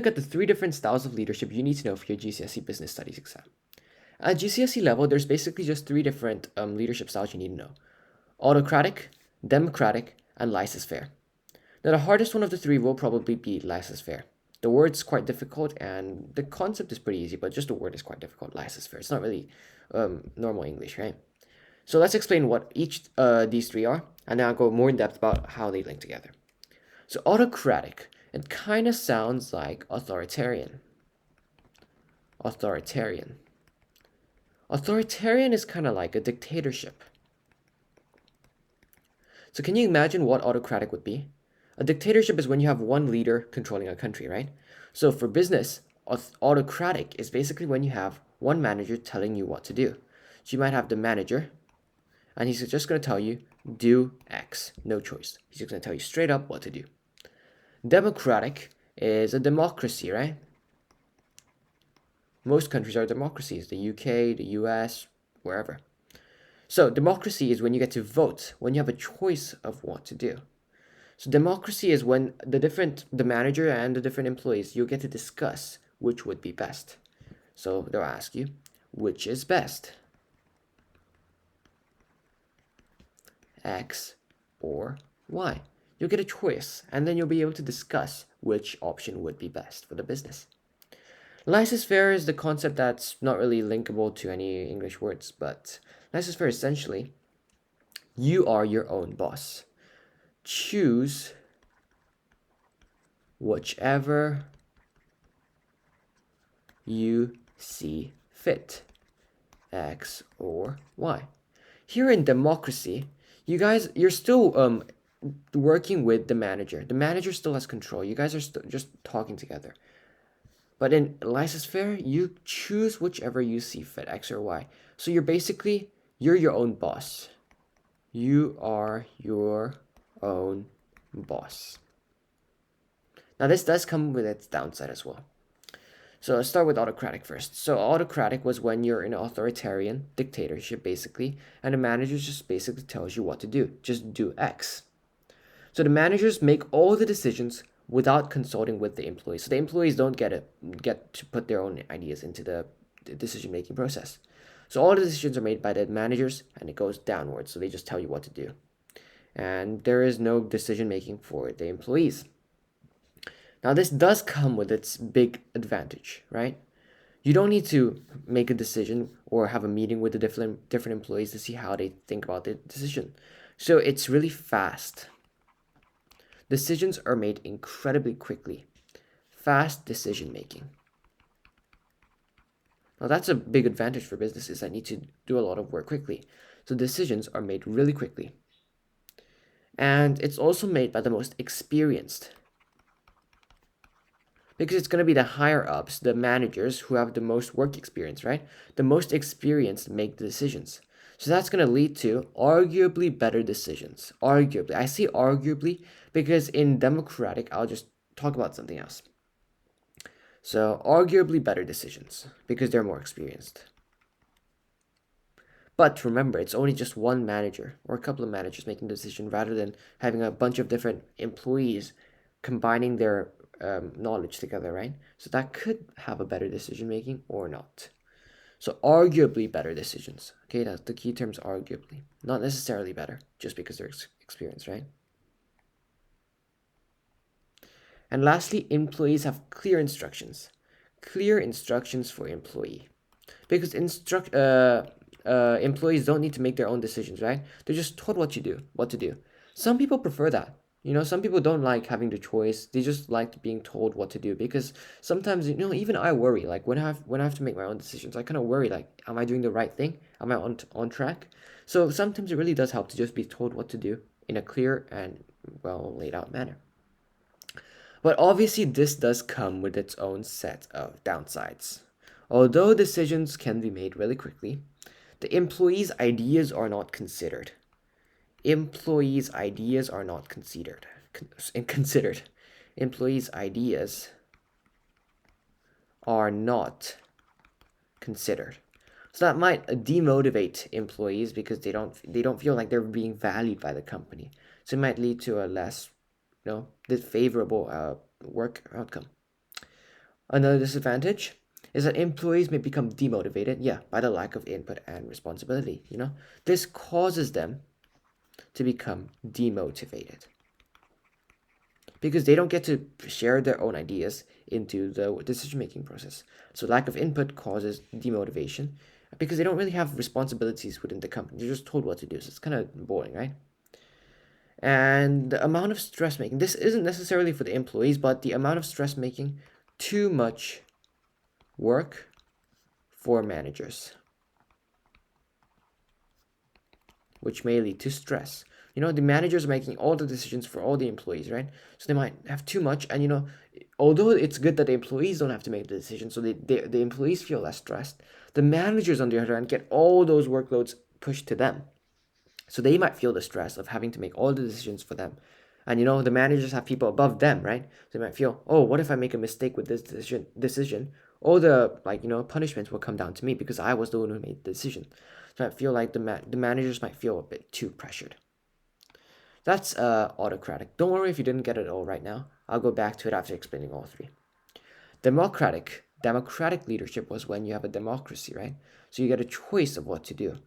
Look at the 3 different styles of leadership you need to know for your GCSE Business Studies exam. At GCSE level, there's basically just 3 different leadership styles you need to know. Autocratic, Democratic, and Laissez-Faire. Now, the hardest one of the 3 will probably be Laissez-Faire. The word's quite difficult, and the concept is pretty easy, but just the word is quite difficult, Laissez-Faire. It's not really normal English, right? So let's explain what each these 3 are, and then I'll go more in depth about how they link together. So autocratic, it kind of sounds like authoritarian. Authoritarian is kind of like a dictatorship. So can you imagine what autocratic would be? A dictatorship is when you have one leader controlling a country, right? So for business, autocratic is basically when you have one manager telling you what to do. So you might have the manager, and he's just going to tell you, do X, no choice. He's just going to tell you straight up what to do. Democratic is a democracy, right? Most countries are democracies, the UK, the US, wherever. So democracy is when you get to vote, when you have a choice of what to do. So democracy is when the manager and the different employees, you'll get to discuss which would be best. So they'll ask you, which is best? X or Y. You'll get a choice, and then you'll be able to discuss which option would be best for the business. Laissez-faire is the concept that's not really linkable to any English words, but laissez-faire essentially, you are your own boss. Choose whichever you see fit, X or Y. Here in democracy, you're still working with the manager. The manager still has control. You guys are just talking together. But in laissez-faire, you choose whichever you see fit, X or Y. So you're your own boss. You are your own boss. Now this does come with its downside as well. So let's start with autocratic first. So autocratic was when you're in an authoritarian dictatorship, basically, and the manager just basically tells you what to do. Just do X. So the managers make all the decisions without consulting with the employees. So the employees don't get to put their own ideas into the decision-making process. So all the decisions are made by the managers, and it goes downwards. So they just tell you what to do. And there is no decision-making for the employees. Now this does come with its big advantage, right? You don't need to make a decision or have a meeting with the different employees to see how they think about the decision. So it's really fast. Decisions are made incredibly quickly. Fast decision making. Now that's a big advantage for businesses that need to do a lot of work quickly. So decisions are made really quickly. And it's also made by the most experienced. Because it's going to be the higher ups, the managers who have the most work experience, right? The most experienced make the decisions. So that's going to lead to arguably better decisions. Arguably. I say arguably because in democratic, I'll just talk about something else. So arguably better decisions because they're more experienced. But remember, it's only just one manager or a couple of managers making the decision rather than having a bunch of different employees combining their knowledge together, right? So that could have a better decision making or not. So arguably better decisions. Okay, that's the key terms, arguably. Not necessarily better, just because they're experienced, right? And lastly, employees have clear instructions. Clear instructions for employee. Because employees don't need to make their own decisions, right? They're just told what to do. Some people prefer that. Some people don't like having the choice. They just like being told what to do because sometimes, even I worry. Like when I have to make my own decisions, I kind of worry. Like, am I doing the right thing? Am I on track? So sometimes it really does help to just be told what to do in a clear and well laid out manner. But obviously, this does come with its own set of downsides. Although decisions can be made really quickly, the employees' ideas are not considered. Employees' ideas are not considered. Employees' ideas are not considered. So that might demotivate employees because they don't feel like they're being valued by the company. So it might lead to a less, favorable work outcome. Another disadvantage is that employees may become demotivated, yeah, by the lack of input and responsibility, you know. This causes them to become demotivated because they don't get to share their own ideas into the decision-making process. So lack of input causes demotivation because they don't really have responsibilities within the company. They're just told what to do, so it's kind of boring, right? And the amount of stress making, this isn't necessarily for the employees, but the amount of stress making, too much work for managers, which may lead to stress. You know, the managers are making all the decisions for all the employees, right? So they might have too much, and you know, although it's good that the employees don't have to make the decision, so the employees feel less stressed, the managers on the other hand get all those workloads pushed to them. So they might feel the stress of having to make all the decisions for them. And you know, the managers have people above them, right? So they might feel, oh, what if I make a mistake with this decision? All the, like, you know, punishments will come down to me because I was the one who made the decision. So I feel like the managers might feel a bit too pressured. That's autocratic. Don't worry if you didn't get it all right now. I'll go back to it after explaining all three. Democratic leadership was when you have a democracy, right? So you get a choice of what to do.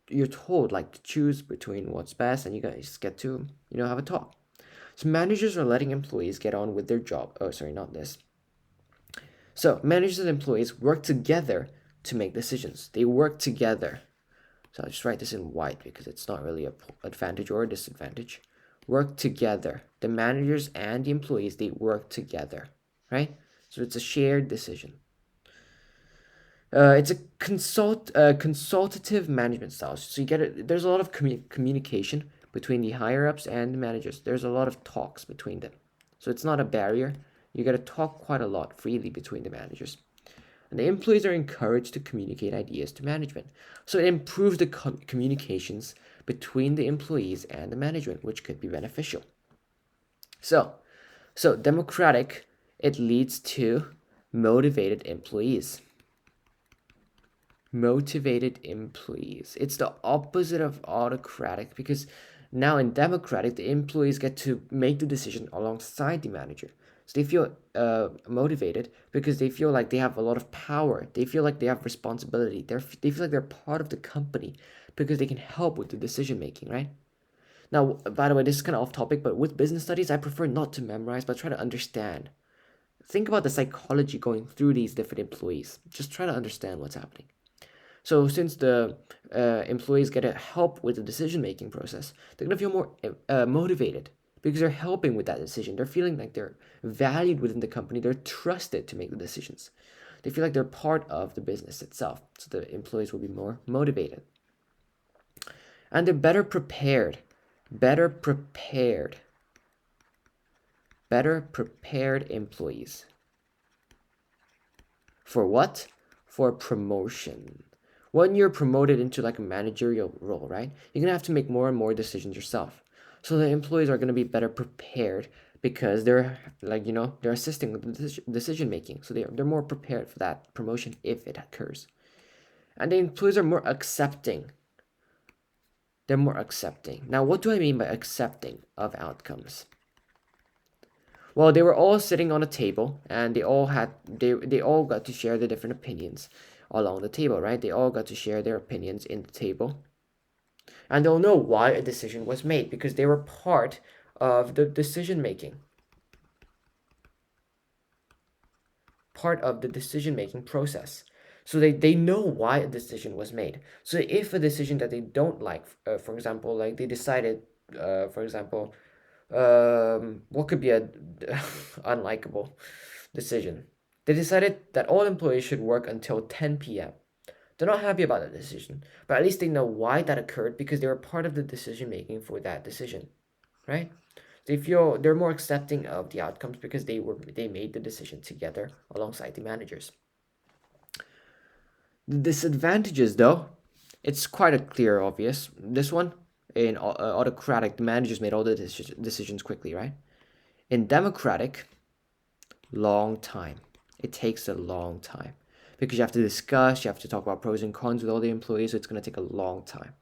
You're told like to choose between what's best, and you guys get to, you know, have a talk. So managers are letting employees get on with their job. Oh, sorry, not this. So managers and employees work together to make decisions. They work together. So I'll just write this in white because it's not really an advantage or a disadvantage. Work together. The managers and the employees, they work together, right? So it's a shared decision. It's a consultative management style. So you get it. There's a lot of communication between the higher ups and the managers. There's a lot of talks between them. So it's not a barrier. You get to talk quite a lot freely between the managers. And the employees are encouraged to communicate ideas to management. So it improves the communications between the employees and the management, which could be beneficial. So democratic, it leads to motivated employees. Motivated employees. It's the opposite of autocratic because now in democratic, the employees get to make the decision alongside the manager. So they feel motivated because they feel like they have a lot of power. They feel like they have responsibility. They feel like they're part of the company because they can help with the decision making, right? Now, by the way, this is kind of off topic, but with business studies, I prefer not to memorize, but try to understand. Think about the psychology going through these different employees. Just try to understand what's happening. So since the employees get to help with the decision-making process, they're going to feel more motivated because they're helping with that decision. They're feeling like they're valued within the company. They're trusted to make the decisions. They feel like they're part of the business itself. So the employees will be more motivated. And they're better prepared. Better prepared employees. For what? For promotion. When you're promoted into like a managerial role, right? You're going to have to make more and more decisions yourself. So the employees are going to be better prepared because they're like, you know, they're assisting with the decision making. So they're more prepared for that promotion if it occurs. And the employees are more accepting. They're more accepting. Now, what do I mean by accepting of outcomes? Well, they were all sitting on a table and they all got to share their different opinions along the table, right? They all got to share their opinions in the table. And they'll know why a decision was made because they were part of the decision making. Part of the decision making process. So they know why a decision was made. So if a decision that they don't like, for example, like they decided, for example, what could be a unlikable decision? They decided that all employees should work until 10 p.m. They're not happy about that decision, but at least they know why that occurred because they were part of the decision making for that decision, right? They feel they're more accepting of the outcomes because they made the decision together alongside the managers. The disadvantages, though, it's quite a clear, obvious. This one, in autocratic, the managers made all the decisions quickly, right? In democratic, long time. It takes a long time because you have to discuss, you have to talk about pros and cons with all the employees, so it's going to take a long time.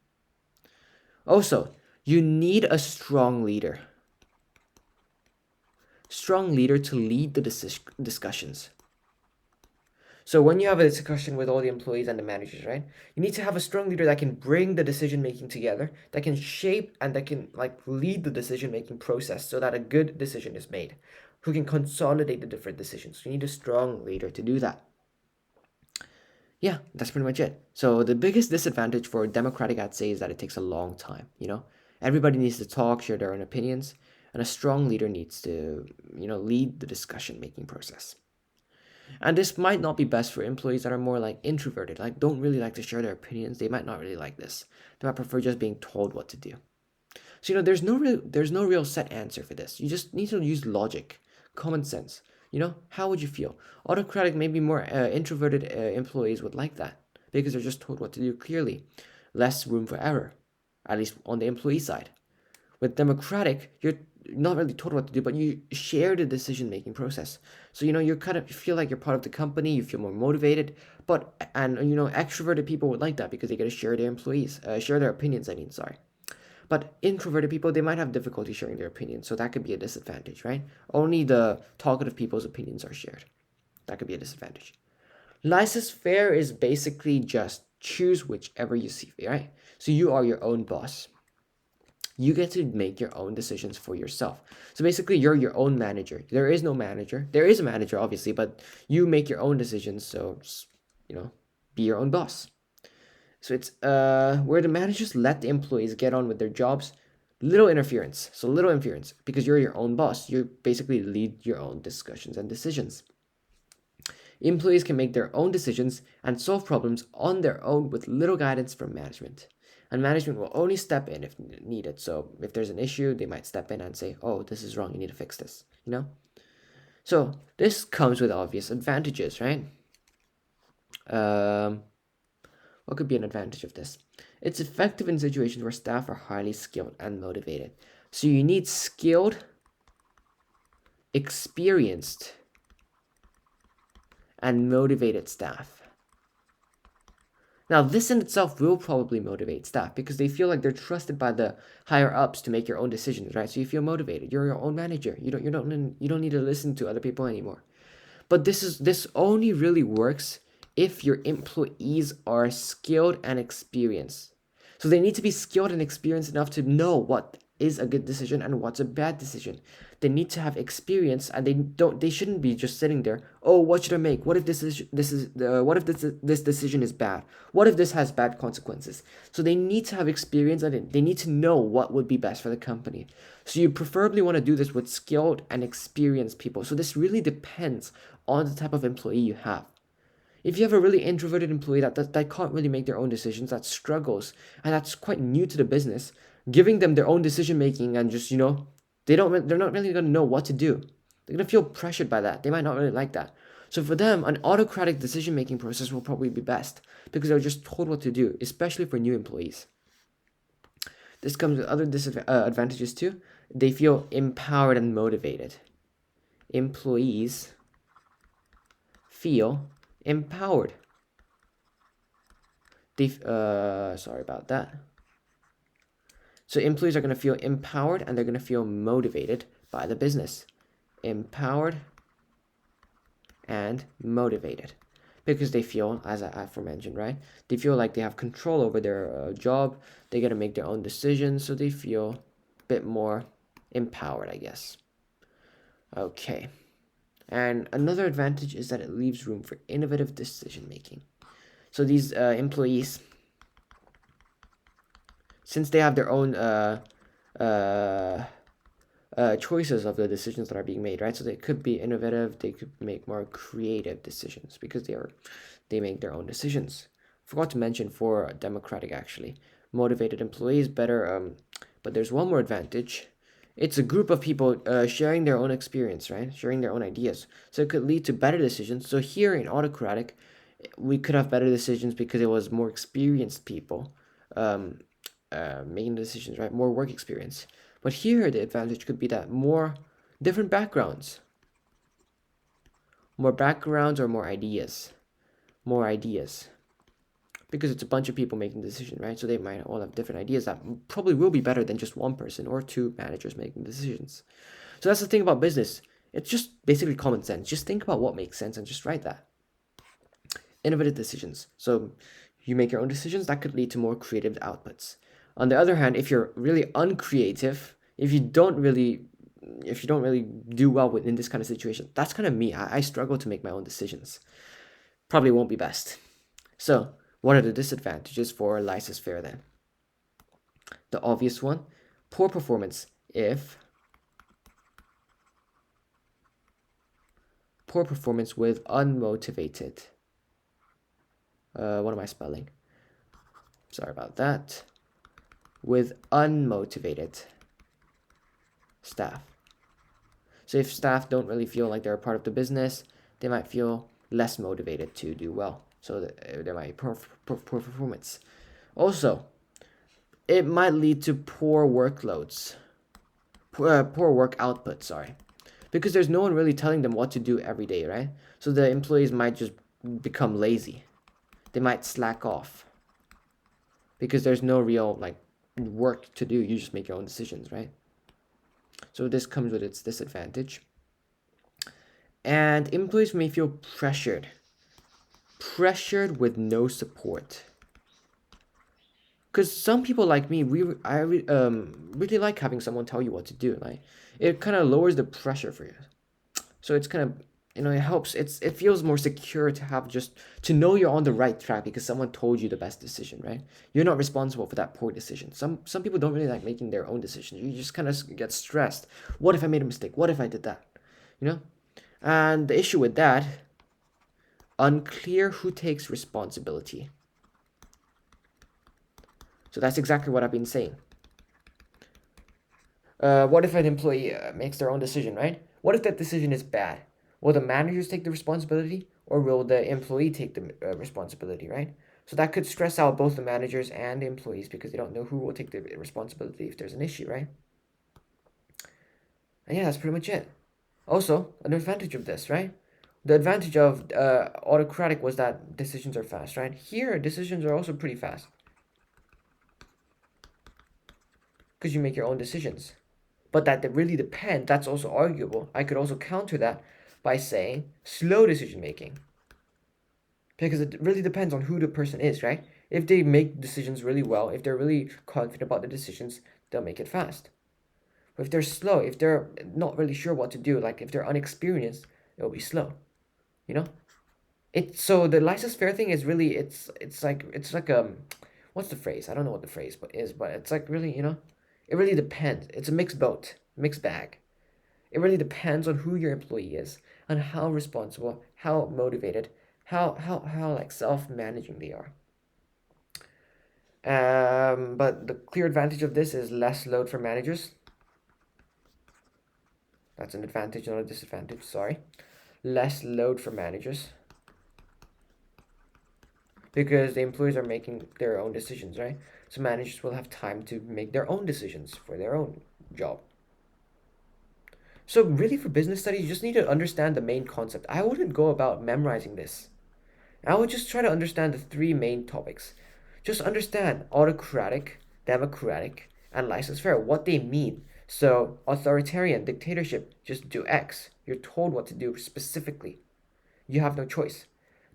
Also, you need a strong leader. Strong leader to lead the discussions. So when you have a discussion with all the employees and the managers, right? You need to have a strong leader that can bring the decision making together, that can shape and that can like lead the decision making process so that a good decision is made, who can consolidate the different decisions. You need a strong leader to do that. Yeah, that's pretty much it. So the biggest disadvantage for democratic, I'd say, is that it takes a long time, you know? Everybody needs to talk, share their own opinions, and a strong leader needs to, lead the discussion making process. And this might not be best for employees that are more like introverted, like don't really like to share their opinions. They might not really like this. They might prefer just being told what to do. So there's no real set answer for this. You just need to use logic, common sense. How would you feel? Autocratic, maybe more introverted employees would like that because they're just told what to do clearly. Less room for error, at least on the employee side. With democratic, you're not really told what to do, but you share the decision making process. So you kind of feel like you're part of the company. You feel more motivated. And extroverted people would like that because they get to share their opinions. I mean, sorry. But introverted people, they might have difficulty sharing their opinions, so that could be a disadvantage, right? Only the talkative people's opinions are shared. That could be a disadvantage. Laissez-faire is basically just choose whichever you see, right? So you are your own boss. You get to make your own decisions for yourself. So basically, you're your own manager. There is no manager. There is a manager, obviously, but you make your own decisions. So, be your own boss. So it's where the managers let the employees get on with their jobs. Little interference. So little interference because you're your own boss. You basically lead your own discussions and decisions. Employees can make their own decisions and solve problems on their own with little guidance from management. And management will only step in if needed. So if there's an issue, they might step in and say, oh, this is wrong, you need to fix this, So this comes with obvious advantages, right? What could be an advantage of this? It's effective in situations where staff are highly skilled and motivated. So you need skilled, experienced, and motivated staff. Now, this in itself will probably motivate staff because they feel like they're trusted by the higher ups to make your own decisions, right? So you feel motivated. You're your own manager. You don't need to listen to other people anymore. But this only really works if your employees are skilled and experienced. So they need to be skilled and experienced enough to know what is a good decision and what's a bad decision. They need to have experience, and they shouldn't be just sitting there. Oh, what should I make? What if this decision is bad? What if this has bad consequences? So they need to have experience, and they need to know what would be best for the company. So you preferably want to do this with skilled and experienced people. So this really depends on the type of employee you have. If you have a really introverted employee that can't really make their own decisions, that struggles, and that's quite new to the business, giving them their own decision making and just they're not really gonna know what to do. They're gonna feel pressured by that. They might not really like that. So for them, an autocratic decision making process will probably be best because they're just told what to do, especially for new employees. This comes with other advantages too. They feel empowered and motivated. Employees feel empowered. Sorry about that. So employees are going to feel empowered and they're going to feel motivated by the business. Empowered and motivated because they feel, as I aforementioned, right? They feel like they have control over their job. They get to make their own decisions, so they feel a bit more empowered, I guess. Okay. And another advantage is that it leaves room for innovative decision making. So these employees, since they have their own choices of the decisions that are being made, right? So they could be innovative. They could make more creative decisions because they make their own decisions. Forgot to mention for democratic, actually, motivated employees better. But there's one more advantage. It's a group of people sharing their own experience, right? Sharing their own ideas. So it could lead to better decisions. So here in autocratic, we could have better decisions because it was more experienced people making decisions, right? More work experience. But here the advantage could be that more different backgrounds. More backgrounds or more ideas. More ideas. Because it's a bunch of people making the decision, right? So they might all have different ideas that probably will be better than just one person or two managers making decisions. So that's the thing about business. It's just basically common sense. Just think about what makes sense and just write that. innovative decisions. So you make your own decisions that could lead to more creative outputs. On the other hand, if you're really uncreative, if you don't really do well within this kind of situation, that's kind of me. I struggle to make my own decisions. Probably won't be best. So what are the disadvantages for laissez-faire then? The obvious one, poor performance if poor performance with unmotivated. What am I spelling? Sorry about that. With unmotivated staff. So if staff don't really feel like they're a part of the business, they might feel less motivated to do well. So there might be poor performance. Also, it might lead to poor workloads, poor work output, sorry. Because there's no one really telling them what to do every day, right? So the employees might just become lazy. They might slack off. Because there's no real like work to do. You just make your own decisions, right? So this comes with its disadvantage. And employees may feel pressured with no support. Because some people like me, I really like having someone tell you what to do. Like it kind of lowers the pressure for you. So it's kind of, it helps. It feels more secure to have to know you're on the right track because someone told you the best decision, right? You're not responsible for that poor decision. Some people don't really like making their own decisions. You just kind of get stressed. What if I made a mistake? What if I did that? And the issue with that, unclear who takes responsibility. So that's exactly what I've been saying. What if an employee makes their own decision, right? What if that decision is bad? Will the managers take the responsibility or will the employee take the responsibility, right? So that could stress out both the managers and the employees because they don't know who will take the responsibility if there's an issue, right? And yeah, that's pretty much it. Also, an advantage of this, right? The advantage of Autocratic was that decisions are fast, right? Here, decisions are also pretty fast. Because you make your own decisions. But that really depends. That's also arguable. I could also counter that by saying slow decision making. Because it really depends on who the person is, right? If they make decisions really well, if they're really confident about the decisions, they'll make it fast. But if they're slow, if they're not really sure what to do, like if they're unexperienced, it'll be slow. So the laissez-faire thing is really it's like what's the phrase? I don't know what the phrase but it's like really, it really depends. It's a mixed bag. It really depends on who your employee is, on how responsible, how motivated, how like self-managing they are. But the clear advantage of this is less load for managers. That's an advantage, not a disadvantage, sorry. Less load for managers. Because the employees are making their own decisions, right? So managers will have time to make their own decisions for their own job. So really for business studies, you just need to understand the main concept. I wouldn't go about memorizing this. I would just try to understand the three main topics. Just understand autocratic, democratic, and laissez-faire, what they mean. So authoritarian, dictatorship, just do X. You're told what to do specifically. You have no choice.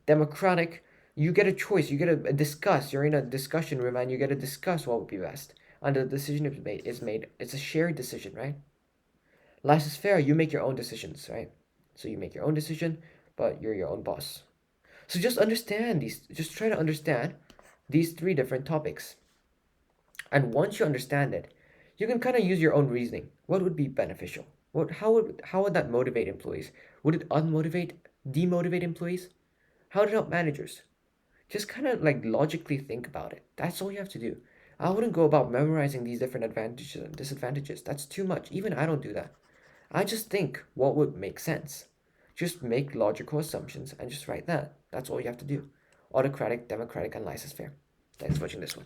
Democratic, you get a choice. You get a discuss. You're in a discussion room and you get to discuss what would be best. And the decision is made. It's a shared decision, right? Laissez-faire, you make your own decisions, right? So you make your own decision, but you're your own boss. So just understand these. Just try to understand these three different topics. And once you understand it, you can kind of use your own reasoning. What would be beneficial? How would that motivate employees? Would it demotivate employees? How would it help managers? Just kind of like logically think about it. That's all you have to do. I wouldn't go about memorizing these different advantages and disadvantages. That's too much. Even I don't do that. I just think what would make sense. Just make logical assumptions and just write that. That's all you have to do. Autocratic, democratic, and laissez-faire. Thanks for watching this one.